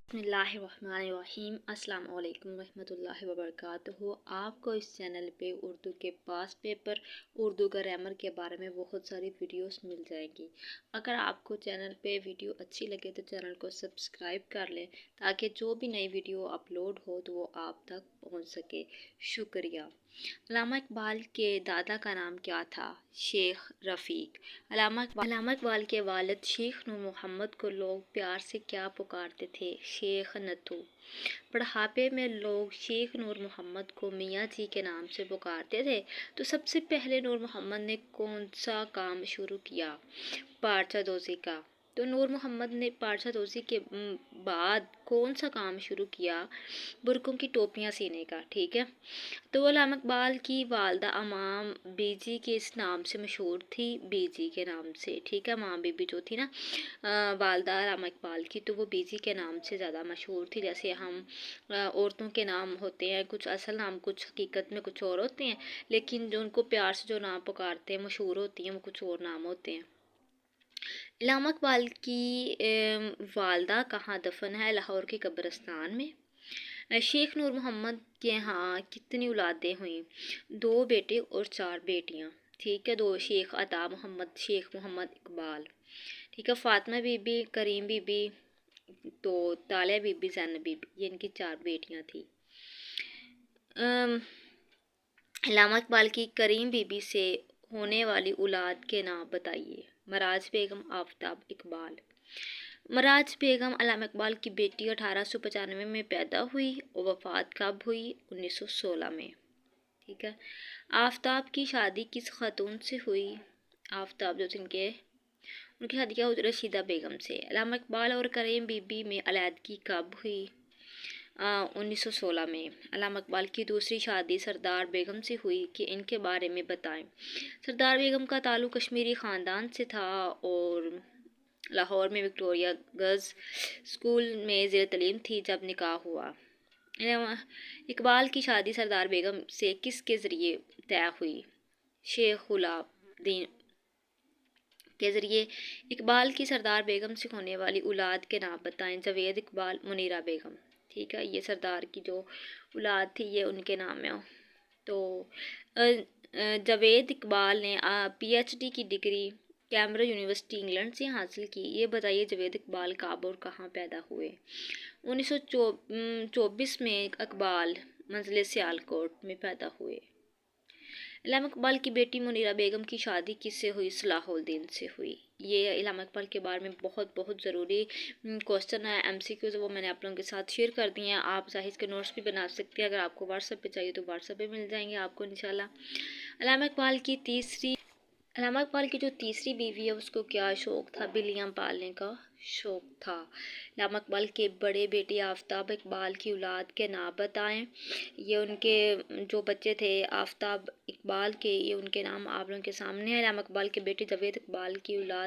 बिस्मिल्लाहिर्रहमानिर्रहीम। अस्सलाम वालेकुम रहमतुल्लाहि व बरकातुहू। आपको इस चैनल पे उर्दू के पास्ट पेपर, उर्दू ग्रामर के बारे में बहुत सारी वीडियोस मिल जाएंगी। अगर आपको चैनल पे वीडियो अच्छी लगे तो चैनल को सब्सक्राइब कर लें ताकि जो भी नई वीडियो अपलोड हो तो वो आप तक पहुंच सके। शुक्रिया। अल्लामा इकबाल के दादा का नाम क्या था? शेख रफ़ीक। अल्लामा इकबाल के वालिद शेख नूर मोहम्मद को लोग प्यार से क्या पुकारते थे? शेख नथु। बुढ़ापे में लोग शेख नूर मोहम्मद को मियाँ जी के नाम से पुकारते थे। तो सबसे पहले नूर मोहम्मद ने कौन सा काम शुरू किया? पारचादोज़ी का। तो नूर मोहम्मद ने पारचादोज़ी के बाद कौन सा काम शुरू किया? बुरकों की टोपियाँ सीने का। ठीक है। तो अल्लामा इकबाल की वालदा अमाम बीजी के इस नाम से मशहूर थी, बीजी के नाम से। ठीक है। माँ बीबी जो थी ना वालदा अल्लामा इकबाल की, तो वो बीजी के नाम से ज़्यादा मशहूर थी। जैसे हम औरतों के नाम होते हैं, कुछ असल नाम कुछ हकीकत में कुछ और होते हैं, लेकिन जो उनको प्यार से जो नाम पुकारते हैं, मशहूर होती हैं, वो कुछ और नाम होते हैं। अल्लामा इकबाल की वालदा कहाँ दफन है? लाहौर के कब्रिस्तान में। शेख नूर मोहम्मद के यहाँ कितनी औलादें हुईं? 2 बेटे और 4 बेटियाँ। ठीक है। 2 शेख अता मोहम्मद, शेख मोहम्मद इकबाल। ठीक है। फातिमा बीबी, करीम बीबी, तो तालिया बीबी, ज़ैनब बीबी, ये इनकी 4 बेटियाँ थी। अल्लामा इकबाल की करीम बीबी से होने वाली औलाद के नाम बताइए। मराज बेगम, आफ्ताब इकबाल। मराज बेगम अल्लामा इकबाल की बेटी 1895 में पैदा हुई और वफ़ात कब हुई? 1916 में। ठीक है। आफ्ताब की शादी किस खातून से हुई? आफ्ताब जो जिनके उनकी शादी क्या हुई? रशीदा बेगम से। अल्लामा इकबाल और करीम बीबी में अलैदगी कब हुई? 1916 में। अल्लामा इकबाल की दूसरी शादी सरदार बेगम से हुई कि इनके बारे में बताएं। सरदार बेगम का ताल्लुक़ कश्मीरी ख़ानदान से था और लाहौर में विक्टोरिया गर्ल्स स्कूल में ज़ेर तलीम थी जब निकाह हुआ। इकबाल की शादी सरदार बेगम से किसके ज़रिए तय हुई? शेख गुलाबुद्दीन के ज़रिए। इकबाल की सरदार बेगम से होने वाली औलाद के नाम बताएं। जावेद इकबाल, मुनीरा बेगम। ठीक है। ये सरदार की जो औलाद थी ये उनके नाम है। तो जावेद इकबाल ने PhD की डिग्री कैम्ब्रिज यूनिवर्सिटी इंग्लैंड से हासिल की। ये बताइए जावेद इकबाल कब और कहाँ पैदा हुए? 1924 में इकबाल मंजिल सियालकोट में पैदा हुए। अल्लामा इकबाल की बेटी मुनीरा बेगम की शादी किससे हुई? सलाहुद्दीन से हुई। ये अल्लामा इकबाल के बारे में बहुत ज़रूरी क्वेश्चन है, MCQ, वो मैंने आप लोगों के साथ शेयर कर दिए हैं। आप जाहिर के नोट्स भी बना सकते हैं। अगर आपको व्हाट्सएप पे चाहिए तो व्हाट्सएप पे मिल जाएंगे आपको इंशाल्लाह। अल्लामा इकबाल की जो तीसरी बीवी है उसको क्या शौक़ था? बिल्लियाँ पालने का शौक़ था। अल्लामा इकबाल के बड़े बेटे आफ्ताब इकबाल की औलाद के नाम बताएं। ये उनके जो बच्चे थे आफ्ताब इकबाल के, ये उनके नाम आप लोगों के सामने है। अल्लामा इकबाल के बेटे जावेद इकबाल की औलाद